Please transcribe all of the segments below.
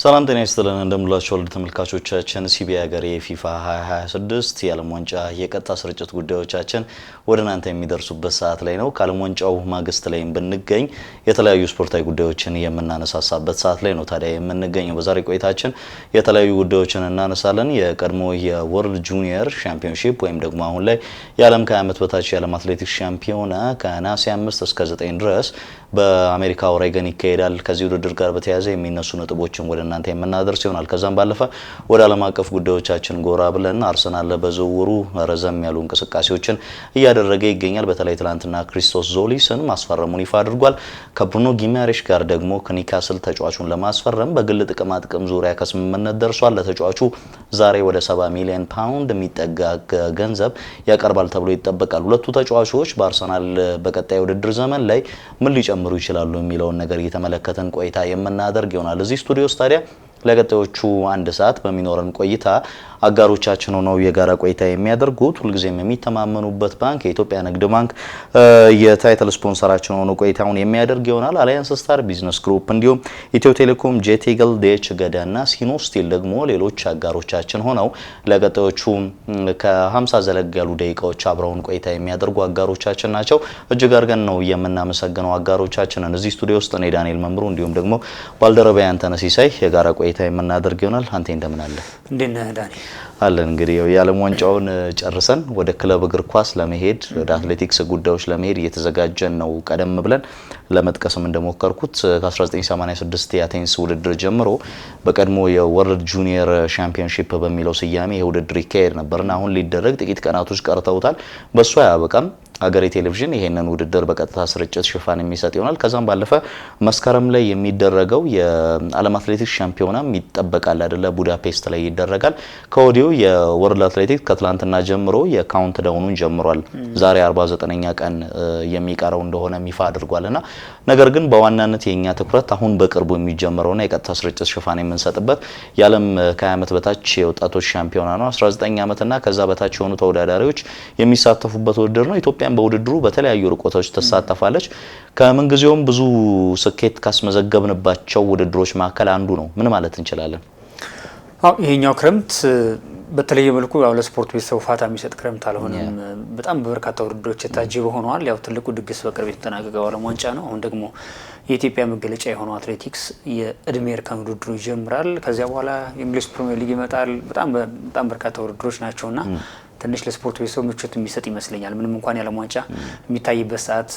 ሰላም ጤና ይስጥልን እንደምላችሁ ወልድ ተመልካቾቻችን ሲቢያ ሀገር የፊፋ 2026 የዓለም ዋንጫ የቀጥታ ስርጭት ጉዳዮቻችን ወደ እናንተ የሚደርሱበት ሰዓት ላይ ነው። ከዓለም ዋንጫው ማግስት ላይ ብንገኝ የተለያዩ ስፖርታዊ ጉዳዮችን የምናነሳሳበት ሰዓት ላይ ነው ታዲያ የምንገኘው። በዛሬ ቆይታችን የተለያዩ ጉዳዮችን እናነሳለን። የቀድሞ የወርልድ ጁኒየር ሻምፒዮንሺፕ ወይም ደግሞ አሁን ላይ የዓለም ከ20 ዓመት በታች የዓለም አትሌቲክስ ሻምፒዮና ከነሐሴ 5 እስከ 9 ድረስ በአሜሪካ ኦሬገን ይካሄዳል። ከዚህ ውድድር ጋር በተያያዘ የሚነሱ ነጥቦችን ወደ እናንተ የምናደርስ ይሆናል። ከዛም ባለፈ ወደ ዓለም አቀፍ ጉዳዮቻችን ጎራ ብለን አርሰናል በዝውውሩ ረዘም ያሉ እንቅስቃሴዎችን እያደረገ ይገኛል። በተለይ ትላንትና ክሪስቶስ ዞሊስን ማስፈረሙን ይፋ አድርጓል። ከብሩኖ ጊማሬሽ ጋር ደግሞ ከኒካስል ተጫዋቹን ለማስፈረም በግል ጥቅማ ጥቅም ዙሪያ ከስምምነት ደርሷል። ለተጫዋቹ ዛሬ ወደ 70 ሚሊዮን ፓውንድ የሚጠጋ ገንዘብ ያቀርባል ተብሎ ይጠበቃል። ሁለቱ ተጫዋቾች በአርሰናል በቀጣይ ውድድር ዘመን ላይ ምን ሊጨምሩ ይችላሉ የሚለውን ነገር እየተመለከተን ቆይታ የምናደርግ ይሆናል። እዚህ ስቱዲዮ ታዲያ ለቀጣዮቹ አንድ ሰዓት በሚኖረን ቆይታ አጋሮቻችን ሆነው የጋራ ቆይታ የሚያደርጉት ሁልጊዜም የሚተማመኑበት ባንክ የኢትዮጵያ ንግድ ባንክ የታይትል ስፖንሰራችን ሆኖ ቆይታውን የሚያደርግ ይሆናል። አሊያንስ ስታር ቢዝነስ ግሩፕ እንዲሁም ኢትዮ ቴሌኮም፣ ጄቴግል፣ ዴች ገዳና ሲኖ ስቲል ደግሞ ሌሎች አጋሮቻችን ሆነው ለቀጣዮቹ ከ50 ዘለግ ያሉ ደቂቃዎች አብረውን ቆይታ የሚያደርጉ አጋሮቻችን ናቸው። እጅግ አድርገን ነው የምናመሰግነው አጋሮቻችንን። እዚህ ስቱዲዮ ውስጥ እኔ ዳንኤል መምሩ እንዲሁም ደግሞ ባልደረባዬ አንተነህ ሲሳይ የጋራ ቆይታ የምናደርግ ይሆናል። አንተ እንደምን አለ? እንደነ ዳኒ አለን። እንግዲህ የዓለም ዋንጫውን ጨርሰን ወደ ክለብ እግር ኳስ ለመሄድ ወደ አትሌቲክስ ጉዳዮች ለመሄድ እየተዘጋጀን ነው። ቀደም ብለን ለመጥቀስም እንደሞከርኩት ከ1986 የአቴንስ ውድድር ጀምሮ በቀድሞ የወርልድ ጁኒየር ሻምፒዮንሺፕ በሚለው ስያሜ ይህ ውድድር ይካሄድ ነበርና አሁን ሊደረግ ጥቂት ቀናቶች ቀርተውታል። በሱ አያበቃም። ሀገሬ ቴሌቪዥን ይሄንን ውድድር በቀጥታ ስርጭት ሽፋን የሚሰጥ ይሆናል። ከዛም ባለፈ መስከረም ላይ የሚደረገው የዓለም አትሌቲክስ ሻምፒዮናም ይጠበቃል አይደለ? ቡዳፔስት ላይ ይደረጋል። ከወዲሁ የወርልድ አትሌቲክስ ከትላንትና ጀምሮ የካውንት ዳውኑን ጀምሯል። ዛሬ 49ኛ ቀን የሚቀረው እንደሆነ ይፋ አድርጓልና ነገር ግን በዋናነት የኛ ትኩረት አሁን በቅርቡ የሚጀምረውና የቀጥታ ስርጭት ሽፋን የምንሰጥበት የዓለም ከ20 ዓመት በታች የወጣቶች ሻምፒዮና ነው። 19 ዓመትና ከዛ በታች የሆኑ ተወዳዳሪዎች የሚሳተፉበት ውድድር ነው። ኢትዮጵያ በውድድሩ በተለያዩ ርቀቶች ተሳተፋለች። ከምንጊዜውም ብዙ ስኬት ካስመዘገብንባቸው ውድድሮች መካከል አንዱ ነው። ምን ማለት እንችላለን? ይሄኛው ክረምት በተለየ መልኩ ያው ለስፖርት ቤተሰቡ ፋታ የሚሰጥ ክረምት አልሆነም። በጣም በበርካታ ውድድሮች የታጀበ ሆነዋል። ያው ትልቁ ድግስ በቅርብ የተጠናቀቀው ዓለም ዋንጫ ነው። አሁን ደግሞ የኢትዮጵያ መገለጫ የሆነው አትሌቲክስ የእድሜ እርከን ውድድሩ ይጀምራል። ከዚያ በኋላ የእንግሊዝ ፕሪሚየር ሊግ ይመጣል። በጣም በርካታ ውድድሮች ናቸውና ትንሽ ለስፖርት ቤተሰቡ ምቾት የሚሰጥ ይመስለኛል። ምንም እንኳን የዓለም ዋንጫ የሚታይበት ሰዓት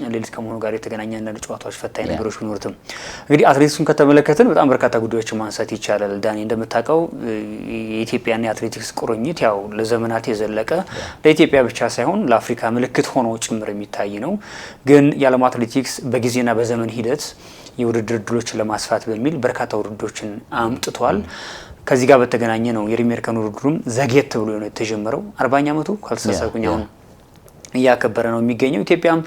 ሌሊት ከመሆኑ ጋር የተገናኘ አንዳንድ ጨዋታዎች ፈታኝ ነገሮች ቢኖሩትም እንግዲህ አትሌቲክሱን ከተመለከትን በጣም በርካታ ጉዳዮችን ማንሳት ይቻላል። ዳኒ እንደምታውቀው የኢትዮጵያና የአትሌቲክስ ቁርኝት ያው ለዘመናት የዘለቀ ለኢትዮጵያ ብቻ ሳይሆን ለአፍሪካ ምልክት ሆኖ ጭምር የሚታይ ነው። ግን የዓለም አትሌቲክስ በጊዜና በዘመን ሂደት የውድድር እድሎችን ለማስፋት በሚል በርካታ ውድድሮችን አምጥቷል። ከዚህ ጋር በተገናኘ ነው የእድሜ እርከን ውድድሩም ዘግየት ብሎ ነው የተጀመረው። 40ኛ ዓመቱ ካልተሳሳትኩኝ አሁን እያከበረ ነው የሚገኘው። ኢትዮጵያም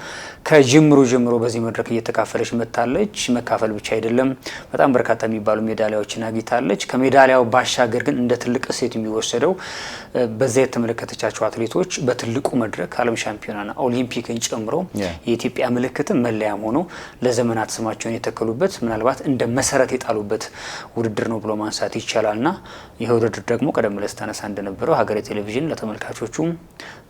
ከጅምሩ ጀምሮ በዚህ መድረክ እየተካፈለች መጥታለች። መካፈል ብቻ አይደለም፣ በጣም በርካታ የሚባሉ ሜዳሊያዎችን አግኝታለች። ከሜዳሊያው ባሻገር ግን እንደ ትልቅ እሴት የሚወሰደው በዛ የተመለከተቻቸው አትሌቶች በትልቁ መድረክ ዓለም ሻምፒዮናና ኦሊምፒክን ጨምሮ የኢትዮጵያ ምልክትም መለያም ሆኖ ለዘመናት ስማቸውን የተከሉበት ምናልባት እንደ መሰረት የጣሉበት ውድድር ነው ብሎ ማንሳት ይቻላልና ይህ ውድድር ደግሞ ቀደም ብለህ ስታነሳ እንደነበረው ሀገሬ ቴሌቪዥን ለተመልካቾቹ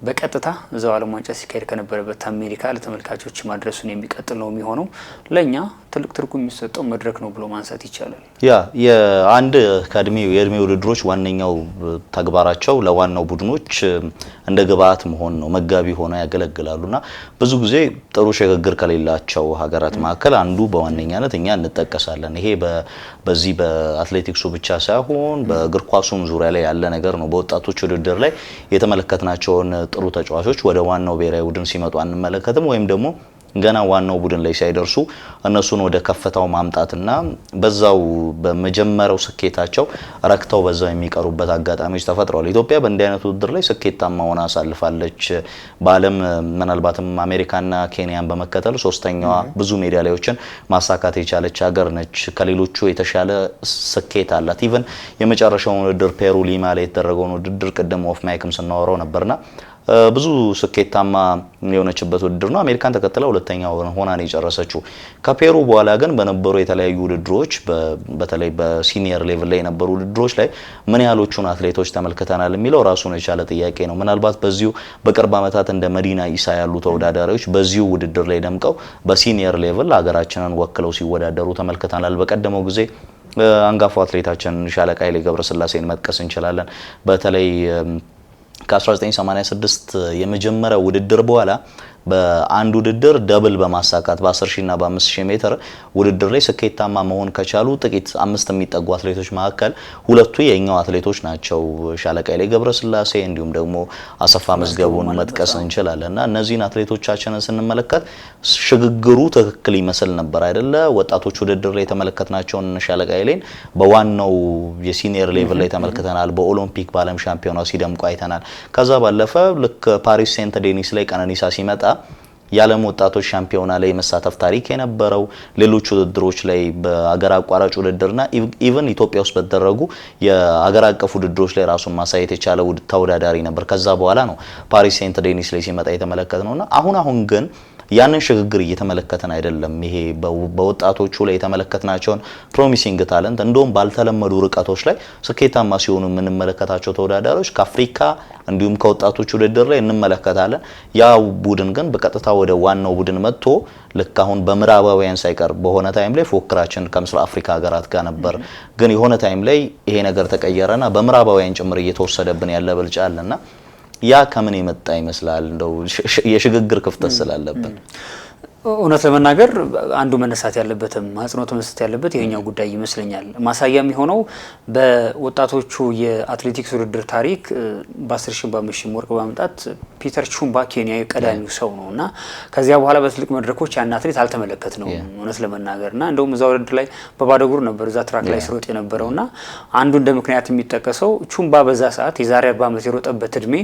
በቀጥታ እዛው ዓለም ዋንጫ ሲካሄድ ከነበረበት አሜሪካ ለተመልካቾች ማድረሱን የሚቀጥል ነው የሚሆነው። ለኛ ትልቅ ትርጉም የሚሰጠው መድረክ ነው ብሎ ማንሳት ይቻላል። የአንድ የእድሜ ውድድሮች ዋነኛው ተግባራቸው ለዋናው ቡድኖች እንደ ግብአት መሆን ነው፣ መጋቢ ሆነው ያገለግላሉና ብዙ ጊዜ ጥሩ ሽግግር ከሌላቸው ሀገራት መካከል አንዱ በዋነኛነት እኛ እንጠቀሳለን። ይሄ በዚህ በአትሌቲክሱ ብቻ ሳይሆን በእግር ኳሱም ዙሪያ ላይ ያለ ነገር ነው። በወጣቶች ውድድር ላይ የተመለከትናቸውን ጥሩ ተጫዋቾች ወደ ዋናው ብሔራዊ ቡድን ሲመጡ አንመለከትም፣ ወይም ደግሞ ገና ዋናው ቡድን ላይ ሳይደርሱ እነሱን ወደ ከፍታው ማምጣትና በዛው በመጀመሪያው ስኬታቸው ረክተው በዛው የሚቀሩበት አጋጣሚዎች ተፈጥረዋል። ኢትዮጵያ በእንዲህ አይነት ውድድር ላይ ስኬታማ ሆና አሳልፋለች። በዓለም ምናልባትም አሜሪካና ኬንያን በመከተል ሶስተኛዋ ብዙ ሜዳሊያዎችን ማሳካት የቻለች ሀገር ነች። ከሌሎቹ የተሻለ ስኬት አላት። ኢቭን የመጨረሻውን ውድድር ፔሩ ሊማ ላይ የተደረገውን ውድድር ቅድም ኦፍ ማይክም ስናወራው ነበርና ብዙ ስኬታማ የሆነችበት ውድድር ነው። አሜሪካን ተከትላ ሁለተኛ ሆና ነው የጨረሰችው። ከፔሩ በኋላ ግን በነበሩ የተለያዩ ውድድሮች በተለይ በሲኒየር ሌቭል ላይ የነበሩ ውድድሮች ላይ ምን ያህሎቹን አትሌቶች ተመልክተናል የሚለው ራሱን የቻለ ጥያቄ ነው። ምናልባት በዚሁ በቅርብ ዓመታት እንደ መዲና ኢሳ ያሉ ተወዳዳሪዎች በዚሁ ውድድር ላይ ደምቀው በሲኒየር ሌቭል ሀገራችንን ወክለው ሲወዳደሩ ተመልክተናል። በቀደመው ጊዜ አንጋፋው አትሌታችን ሻለቃ ኃይሌ ገብረስላሴን መጥቀስ እንችላለን። በተለይ ከ1986 የመጀመሪያው ውድድር በኋላ በአንድ ውድድር ደብል በማሳካት በ10 ሺህ እና በ5000 ሜትር ውድድር ላይ ስኬታማ መሆን ከቻሉ ጥቂት 5 የሚጠጉ አትሌቶች መካከል ሁለቱ የኛው አትሌቶች ናቸው። ሻለቃ ኃይሌ ገብረስላሴ እንዲሁም ደግሞ አሰፋ መዝገቡን መጥቀስ እንችላለንና እነዚህን አትሌቶቻችንን ስንመለከት ሽግግሩ ትክክል ይመስል ነበር አይደለ? ወጣቶች ውድድር ላይ የተመለከትናቸውን ሻለቃ ኃይሌን በዋናው የሲኒየር ሌቭል ላይ ተመልክተናል። በኦሎምፒክ በዓለም ሻምፒዮና ሲደምቁ አይተናል። ከዛ ባለፈ ልክ ፓሪስ ሴንት ዴኒስ ላይ ቀነኒሳ ሲመጣ የዓለም ወጣቶች ሻምፒዮና ላይ መሳተፍ ታሪክ የነበረው ሌሎች ውድድሮች ላይ በአገር አቋራጭ ውድድርና ኢቭን ኢትዮጵያ ውስጥ በተደረጉ የአገር አቀፍ ውድድሮች ላይ ራሱን ማሳየት የቻለ ተወዳዳሪ ነበር። ከዛ በኋላ ነው ፓሪስ ሴንት ዴኒስ ላይ ሲመጣ የተመለከትነውና አሁን ግን ያንን ሽግግር እየተመለከተን አይደለም። ይሄ በወጣቶቹ ላይ የተመለከትናቸውን ፕሮሚሲንግ ታለንት እንደውም ባልተለመዱ ርቀቶች ላይ ስኬታማ ሲሆኑ የምንመለከታቸው ተወዳዳሪዎች ከአፍሪካ እንዲሁም ከወጣቶቹ ውድድር ላይ እንመለከታለን። ያ ቡድን ግን በቀጥታ ወደ ዋናው ቡድን መጥቶ ልክ አሁን በምዕራባውያን ሳይቀር በሆነ ታይም ላይ ፎክራችን ከምስራቅ አፍሪካ ሀገራት ጋር ነበር። ግን የሆነ ታይም ላይ ይሄ ነገር ተቀየረና በምዕራባውያን ጭምር እየተወሰደብን ያለ ብልጫ አለና ያ ከምን የመጣ ይመስላል? እንደው የሽግግር ክፍተት ስላለብን እውነት ለመናገር አንዱ መነሳት ያለበትም አጽንኦት መስጠት ያለበት ይሄኛው ጉዳይ ይመስለኛል። ማሳያም የሆነው በወጣቶቹ የአትሌቲክስ ውድድር ታሪክ በ10 ሺህ በ5000 ወርቅ በማምጣት ፒተር ቹምባ ኬንያዊ ቀዳሚው ሰው ነውና ከዚያ በኋላ በትልቅ መድረኮች ያን አትሌት አልተመለከት ነው እውነት ለመናገርና እንደውም እዛ ውድድር ላይ በባዶ እግሩ ነበር እዛ ትራክ ላይ ሲሮጥ የነበረውና አንዱ እንደ ምክንያት የሚጠቀሰው ቹምባ በዛ ሰዓት የዛሬ 40 ዓመት የሮጠበት እድሜ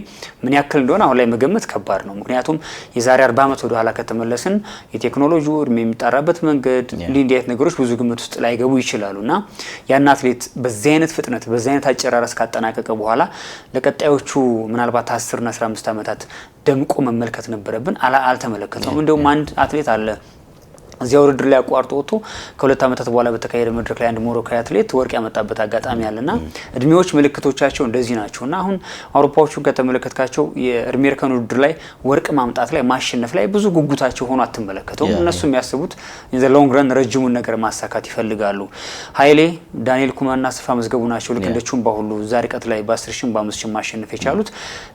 ምን ያክል እንደሆነ አሁን ላይ መገመት ከባድ ነው። ምክንያቱም የዛሬ 40 ዓመት ወደ ኋላ ከተመለስን የቴክኖሎጂው እድሜ የሚጣራበት መንገድ እንዲህ አይነት ነገሮች ብዙ ግምት ውስጥ ላይ ገቡ ይችላሉና ያን አትሌት በዚህ አይነት ፍጥነት በዚህ አይነት አጨራረስ ካጠናቀቀ በኋላ ለቀጣዮቹ ምናልባት 10 እና 15 ዓመታት ደምቆ መመልከት ነበረብን። አልተመለከተውም። እንደውም አንድ አትሌት አለ እዚያ ውድድር ላይ አቋርጦ ወጥቶ ከሁለት ዓመታት በኋላ በተካሄደ መድረክ ላይ አንድ ሞሮካዊ አትሌት ወርቅ ያመጣበት አጋጣሚ አለና እድሜዎች ምልክቶቻቸው እንደዚህ ናቸውና አሁን አውሮፓዎቹን ከተመለከትካቸው የአሜሪካን ውድድር ላይ ወርቅ ማምጣት ላይ ማሸነፍ ላይ ብዙ ጉጉታቸው ሆኖ አትመለከተውም። እነሱ የሚያስቡት ዘ ሎንግ ረን ረጅሙን ነገር ማሳካት ይፈልጋሉ። ኃይሌ፣ ዳንኤል ኩማና አሰፋ መዝገቡ ናቸው ልክ እንደ ቹምባ ሁሉ ዛሬ ቀጥ ላይ በ10 ሺህ በ5000 ማሸነፍ የቻሉት።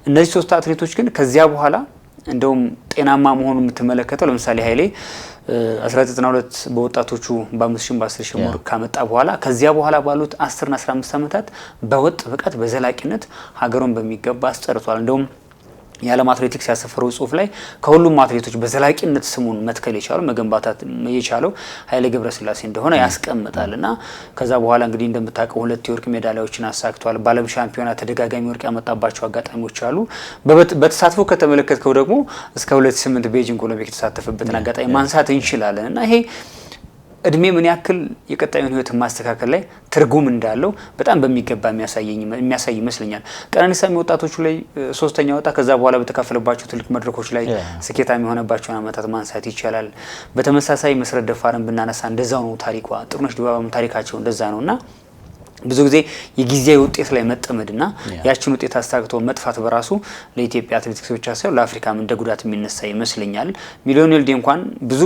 እነዚህ ሶስት አትሌቶች ግን ከዚያ በኋላ እንደውም ጤናማ መሆኑን የምትመለከተው ለምሳሌ ኃይሌ 1992 በወጣቶቹ በ5000 በ10000 ወርቅ ካመጣ በኋላ ከዚያ በኋላ ባሉት 10 እና 15 ዓመታት በወጥ ብቃት በዘላቂነት ሀገሩን በሚገባ አስጠርቷል። እንደውም የዓለም አትሌቲክስ ያሰፈረው ጽሁፍ ላይ ከሁሉም አትሌቶች በዘላቂነት ስሙን መትከል የቻለው መገንባታት የቻለው ኃይሌ ገብረስላሴ እንደሆነ ያስቀምጣልና ከዛ በኋላ እንግዲህ እንደምታውቀው 2 የወርቅ ሜዳሊያዎችን አሳክቷል። በዓለም ሻምፒዮና ተደጋጋሚ ወርቅ ያመጣባቸው አጋጣሚዎች አሉ። በተሳትፎ ከተመለከትከው ደግሞ እስከ 2008 ቤጂንግ ኦሎምፒክ የተሳተፈበትን አጋጣሚ ማንሳት እንችላለንና ይሄ እድሜ ምን ያክል የቀጣዩን ህይወት ማስተካከል ላይ ትርጉም እንዳለው በጣም በሚገባ የሚያሳይ ይመስለኛል። ቀነኒሳ ወጣቶቹ ላይ ሶስተኛ ወጣ። ከዛ በኋላ በተካፈለባቸው ትልቅ መድረኮች ላይ ስኬታማ የሆነባቸውን አመታት ማንሳት ይቻላል። በተመሳሳይ መሰረት ደፋርን ብናነሳ እንደዛው ነው ታሪኳ። ጥሩነሽ ዲባባም ታሪካቸው እንደዛ ነውና ብዙ ጊዜ የጊዜያዊ ውጤት ላይ መጠመድና ያችን ውጤት አስተካክቶ መጥፋት በራሱ ለኢትዮጵያ አትሌቲክስ ብቻ ሳይሆን ለአፍሪካም እንደ ጉዳት የሚነሳ ይመስለኛል። ሚሊዮን ዌልዴ እንኳን ብዙ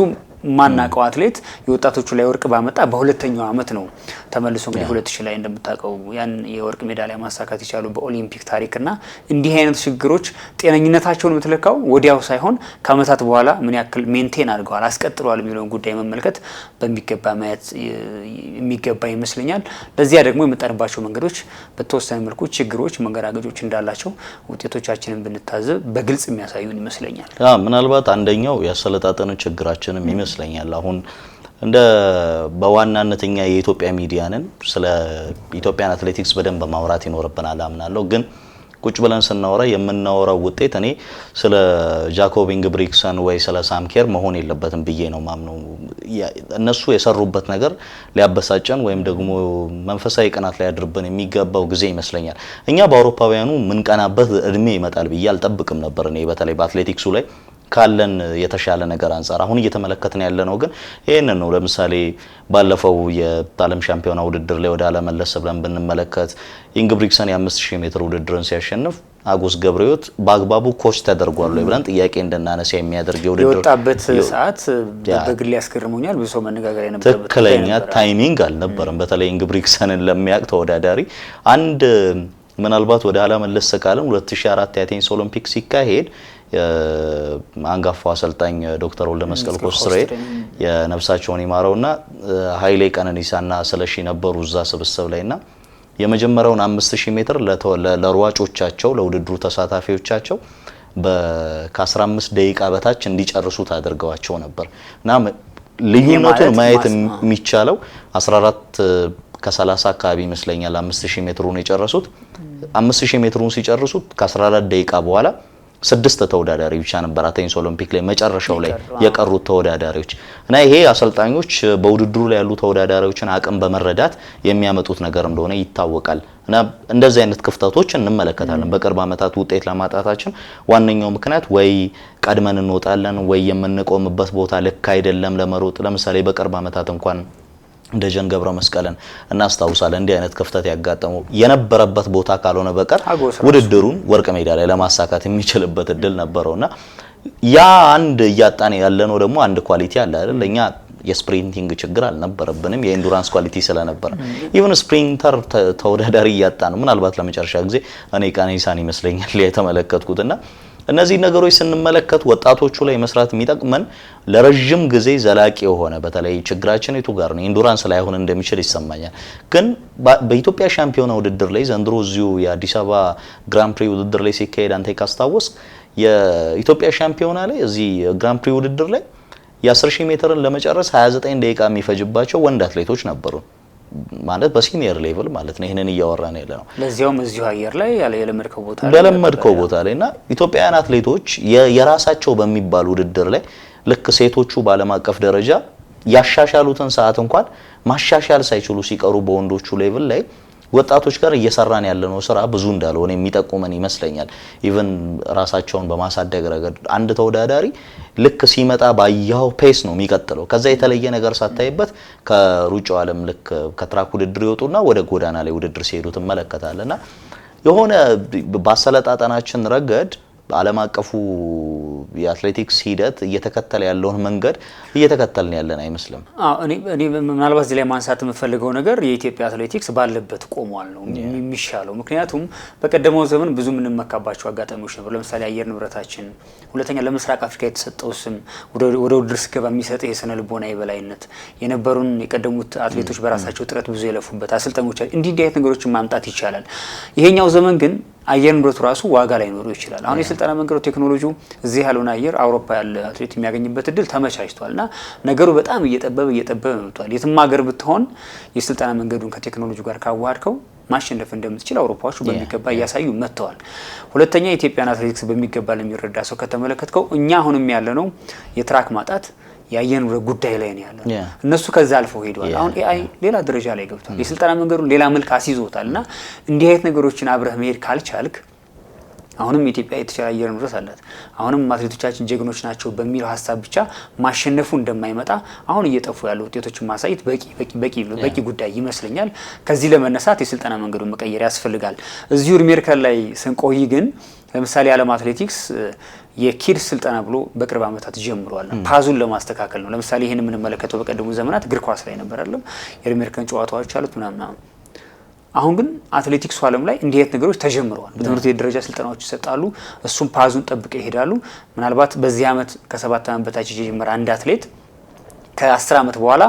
ማናቀው አትሌት የወጣቶቹ ላይ ወርቅ ባመጣ በሁለተኛው አመት ነው ተመልሶ እንግዲህ 2000 ላይ እንደምታውቀው ያን የወርቅ ሜዳሊያ ማሳካት ይቻሉ በኦሊምፒክ ታሪክና እንዲህ አይነት ችግሮች ጤነኝነታቸውን የምትለካው ወዲያው ሳይሆን ከአመታት በኋላ ምን ያክል ሜንቴን አድርገዋል አስቀጥለዋል የሚለውን ጉዳይ መመልከት በሚገባ ማየት የሚገባ ይመስለኛል። ለዚያ ደግሞ የመጣንባቸው መንገዶች በተወሰነ መልኩ ችግሮች መንገራገጮች እንዳላቸው ውጤቶቻችንን ብንታዘብ በግልጽ የሚያሳዩን ይመስለኛል። ምናልባት አንደኛው ያሰለጣጠነ ችግራችንም ይመስለኛል። አሁን እንደ በዋናነተኛ የኢትዮጵያ ሚዲያንን ስለ ኢትዮጵያን አትሌቲክስ በደንብ ማውራት ይኖርብናል አምናለሁ። ግን ቁጭ ብለን ስናወራ የምናወራው ውጤት እኔ ስለ ጃኮብ ኢንግብሪክሰን ወይ ስለ ሳም ኬር መሆን የለበትም ብዬ ነው ማምነው። እነሱ የሰሩበት ነገር ሊያበሳጨን ወይም ደግሞ መንፈሳዊ ቅናት ላይ ያድርብን የሚገባው ጊዜ ይመስለኛል። እኛ በአውሮፓውያኑ ምን ቀናበት እድሜ ይመጣል ብዬ አልጠብቅም ነበር እኔ በተለይ በአትሌቲክሱ ላይ ካለን የተሻለ ነገር አንፃር አሁን እየተመለከትን ያለ ነው። ግን ይሄንን ነው ለምሳሌ ባለፈው የዓለም ሻምፒዮና ውድድር ላይ ወደ አለመለስ ብለን ብንመለከት ኢንግብሪክሰን የ5000 ሜትር ውድድርን ሲያሸንፍ አጎስ ገብረሕይወት በአግባቡ ኮች ተደርጓል ወይ ብለን ጥያቄ እንደናነሳ የሚያደርግ የውድድር የወጣበት ሰዓት በግል ያስገርሙኛል። ብዙ ሰው መነጋገር የነበረበት ትክክለኛ ታይሚንግ አልነበረም። በተለይ ኢንግብሪክሰንን ለሚያውቅ ተወዳዳሪ አንድ ምናልባት ወደ አለመለስ ካለን 2004 የአቴንስ ኦሎምፒክ ሲካሄድ አንጋፋው አሰልጣኝ ዶክተር ወልደ መስቀል ኮስትሬ የነፍሳቸውን ይማረውና ኃይሌ ቀነኒሳና ስለሺ ነበሩ እዛ ስብስብ ላይና የመጀመሪያውን 5000 ሜትር ለሯጮቻቸው ለውድድሩ ተሳታፊዎቻቸው ከ15 ደቂቃ በታች እንዲጨርሱት አድርገዋቸው ነበር እና ልዩነቱን ማየት የሚቻለው 14 ከ30 አካባቢ ይመስለኛል 5000 ሜትሩን የጨረሱት 5000 ሜትሩን ሲጨርሱት ከ14 ደቂቃ በኋላ 6 ተወዳዳሪ ብቻ ነበር አቴንስ ኦሎምፒክ ላይ መጨረሻው ላይ የቀሩት ተወዳዳሪዎች እና ይሄ አሰልጣኞች በውድድሩ ላይ ያሉ ተወዳዳሪዎችን አቅም በመረዳት የሚያመጡት ነገር እንደሆነ ይታወቃል። እና እንደዚህ አይነት ክፍተቶች እንመለከታለን። በቅርብ ዓመታት ውጤት ለማጣታችን ዋነኛው ምክንያት ወይ ቀድመን እንወጣለን ወይ የምንቆምበት ቦታ ልክ አይደለም ለመሮጥ። ለምሳሌ በቅርብ ዓመታት እንኳን ደጀን ገብረ መስቀልን እናስታውሳለን። እንዲህ አይነት ክፍተት ያጋጠመው የነበረበት ቦታ ካልሆነ በቀር ውድድሩን ወርቅ ሜዳ ላይ ለማሳካት የሚችልበት እድል ነበረውና ያ አንድ እያጣን ያለነው ደግሞ አንድ ኳሊቲ አለ አይደል? ለኛ የስፕሪንቲንግ ችግር አልነበረብንም የኢንዱራንስ ኳሊቲ ስለነበረ ኢቭን ስፕሪንተር ተወዳዳሪ እያጣን ምናልባት ለመጨረሻ ጊዜ እኔ ቀነኒሳን ይመስለኛል የተመለከትኩትና እነዚህ ነገሮች ስንመለከት ወጣቶቹ ላይ መስራት የሚጠቅመን ለረጅም ጊዜ ዘላቂ የሆነ በተለይ ችግራችን የቱ ጋር ነው ኢንዱራንስ ላይ ሆነ እንደሚችል ይሰማኛል። ግን በኢትዮጵያ ሻምፒዮና ውድድር ላይ ዘንድሮ እዚሁ የአዲስ አበባ ግራንድ ፕሪ ውድድር ላይ ሲካሄድ አንተ ካስታወስ የኢትዮጵያ ሻምፒዮና ላይ እዚህ ግራንድ ፕሪ ውድድር ላይ የ10000 ሜትርን ለመጨረስ 29 ደቂቃ የሚፈጅባቸው ወንድ አትሌቶች ነበሩ። ማለት በሲኒየር ሌቭል ማለት ነው። ይሄንን እያወራን ያለ ነው። ለዚያውም እዚሁ አየር ላይ ያለ የለመድከው ቦታ ላይና ኢትዮጵያውያን አትሌቶች የራሳቸው በሚባል ውድድር ላይ ልክ ሴቶቹ በዓለም አቀፍ ደረጃ ያሻሻሉትን ሰዓት እንኳን ማሻሻል ሳይችሉ ሲቀሩ በወንዶቹ ሌቭል ላይ ወጣቶች ጋር እየሰራን ያለነው ስራ ብዙ እንዳልሆነ የሚጠቁመን ይመስለኛል። ኢቭን ራሳቸውን በማሳደግ ረገድ አንድ ተወዳዳሪ ልክ ሲመጣ ባያው ፔስ ነው የሚቀጥለው። ከዛ የተለየ ነገር ሳታይበት ከሩጫው ዓለም ልክ ከትራክ ውድድር ይወጡና ወደ ጎዳና ላይ ውድድር ሲሄዱ ትመለከታለና የሆነ ባሰለጣጠናችን ረገድ ዓለም አቀፉ የአትሌቲክስ ሂደት እየተከተለ ያለውን መንገድ እየተከተልን ያለን አይመስልም። እኔ ምናልባት እዚህ ላይ ማንሳት የምፈልገው ነገር የኢትዮጵያ አትሌቲክስ ባለበት ቆሟል ነው የሚሻለው። ምክንያቱም በቀደመው ዘመን ብዙ የምንመካባቸው አጋጣሚዎች ነበሩ። ለምሳሌ አየር ንብረታችን፣ ሁለተኛ ለምስራቅ አፍሪካ የተሰጠው ስም ወደ ውድድር ስገባ የሚሰጥ የስነ ልቦና የበላይነት የነበሩን የቀደሙት አትሌቶች በራሳቸው ጥረት ብዙ የለፉበት አሰልጣኞች እንዲህ አይነት ነገሮችን ማምጣት ይቻላል። ይሄኛው ዘመን ግን አየር ንብረቱ ራሱ ዋጋ ላይ ኖሮ ይችላል። አሁን የስልጠና መንገዱ ቴክኖሎጂው እዚህ ያለውን አየር አውሮፓ ያለ አትሌት የሚያገኝበት እድል ተመቻችቷልና ነገሩ በጣም እየጠበበ መጥቷል። የትም ሀገር ብትሆን የስልጠና መንገዱን ከቴክኖሎጂው ጋር ካዋሃድከው ማሸነፍ እንደምትችል አውሮፓዎቹ በሚገባ እያሳዩ መጥተዋል። ሁለተኛ የኢትዮጵያን አትሌቲክስ በሚገባ ለሚረዳ ሰው ከተመለከትከው እኛ አሁንም ያለነው የትራክ ማጣት የአየር ንብረት ጉዳይ ላይ ነው ያለው። እነሱ ከዛ አልፈው ሄደዋል። አሁን ኤአይ ሌላ ደረጃ ላይ ገብቷል። የስልጠና መንገዱን ሌላ መልክ አስይዞታልና እንዲህ አይነት ነገሮችን አብረህ መሄድ ካልቻልክ አሁንም ኢትዮጵያ የተሻለ አየር ንብረት አላት፣ አሁንም አትሌቶቻችን ጀግኖች ናቸው በሚለው ሀሳብ ብቻ ማሸነፉ እንደማይመጣ አሁን እየጠፉ ያሉ ውጤቶችን ማሳየት በቂ ጉዳይ ይመስለኛል። ከዚህ ለመነሳት የስልጠና መንገዱን መቀየር ያስፈልጋል። እዚሁ ሪሜርከር ላይ ስንቆይ ግን ለምሳሌ ዓለም አትሌቲክስ የኪድስ ስልጠና ብሎ በቅርብ ዓመታት ጀምሯል። ፓዙን ለማስተካከል ነው። ለምሳሌ ይሄን የምንመለከተው በቀደሙ ዘመናት እግር ኳስ ላይ ነበር አይደለም? የሪሜርከን ጨዋታዎች አሉት ምናምን። አሁን ግን አትሌቲክሱ ዓለም ላይ እንዲህ አይነት ነገሮች ተጀምረዋል። በትምህርት ቤት ደረጃ ስልጠናዎች ይሰጣሉ። እሱም ፓዙን ጠብቀው ይሄዳሉ። ምናልባት በዚህ ዓመት ከ7 ዓመት በታች የጀመረ አንድ አትሌት ከ10 ዓመት በኋላ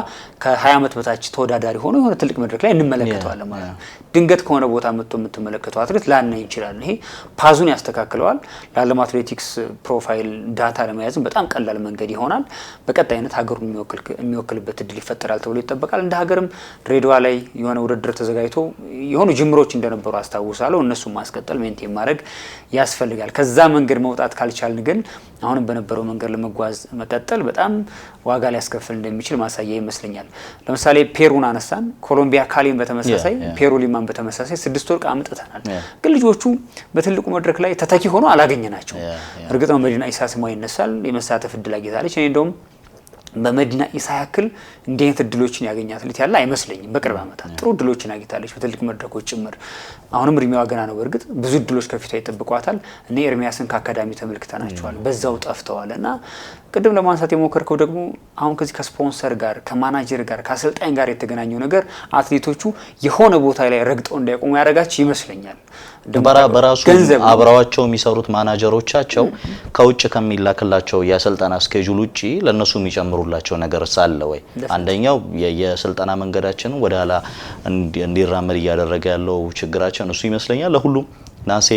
ከ20 ዓመት በታች ተወዳዳሪ ሆኖ የሆነ ትልቅ መድረክ ላይ እንመለከተዋለን ማለት ነው። ድንገት ከሆነ ቦታ መጥቶ የምትመለከተው አትሌት ላናይ እንችላለን። ይሄ ፓዙን ያስተካክለዋል። ለዓለም አትሌቲክስ ፕሮፋይል ዳታ ለመያዝም በጣም ቀላል መንገድ ይሆናል። በቀጣይነት ሀገሩን የሚወክልበት እድል ይፈጠራል ተብሎ ይጠበቃል። እንደ ሀገርም ድሬዳዋ ላይ የሆነ ውድድር ተዘጋጅቶ የሆኑ ጅምሮች እንደነበሩ አስታውሳለሁ። እነሱን ማስቀጠል ሜንቴን ማድረግ ያስፈልጋል። ከዛ መንገድ መውጣት ካልቻልን ግን አሁንም በነበረው መንገድ ለመጓዝ መቀጠል በጣም ዋጋ ሊያስከፍል እንደሚችል ማሳያ ይመስለኛል። ለምሳሌ ፔሩን አነሳን፣ ኮሎምቢያ ካሊን በተመሳሳይ ፔሩ ሊማን በተመሳሳይ 6 ወርቅ አምጥተናል። ግን ልጆቹ በትልቁ መድረክ ላይ ተተኪ ሆኖ አላገኘናቸው። እርግጥ ነው መዲና ኢሳ ስሟ ይነሳል፣ የመሳተፍ እድል አግኝታለች። እኔ እንደውም በመዲና ኢሳ ያክል እንዲህ አይነት እድሎችን ያገኘ አትሌት ያለ አይመስለኝም። በቅርብ ዓመታት ጥሩ እድሎችን አግኝታለች በትልቅ መድረኮች ጭምር። አሁንም እድሜዋ ገና ነው። በእርግጥ ብዙ እድሎች ከፊቷ ይጠብቋታል። እኔ ኤርሚያስን ከአካዳሚ ተመልክተናቸዋል፣ በዛው ጠፍተዋል። እና ቅድም ለማንሳት የሞከርከው ደግሞ አሁን ከዚህ ከስፖንሰር ጋር ከማናጀር ጋር ከአሰልጣኝ ጋር የተገናኘው ነገር አትሌቶቹ የሆነ ቦታ ላይ ረግጠው እንዳይቆሙ ያደርጋቸው ይመስለኛል። በራሱ አብረዋቸው የሚሰሩት ማናጀሮቻቸው ከውጭ ከሚላክላቸው የስልጠና ስኬጁል ውጪ ለነሱ የሚጨምሩላቸው ነገር ሳለ ወይ? አንደኛው የስልጠና መንገዳችንን ወደ ኋላ እንዲራመድ እያደረገ ያለው ችግራችን እሱ ይመስለኛል። ለሁሉም ነሐሴ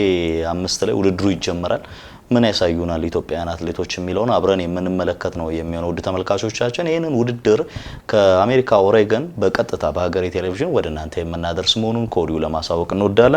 5 ላይ ውድድሩ ይጀምራል። ምን ያሳዩናል ኢትዮጵያውያን አትሌቶች የሚለውን አብረን የምንመለከት ነው የሚሆነው። ውድ ተመልካቾቻችን ይህንን ውድድር ከአሜሪካ ኦሬገን በቀጥታ በሀገሬ ቴሌቪዥን ወደ እናንተ የምናደርስ መሆኑን ከወዲሁ ለማሳወቅ እንወዳለን።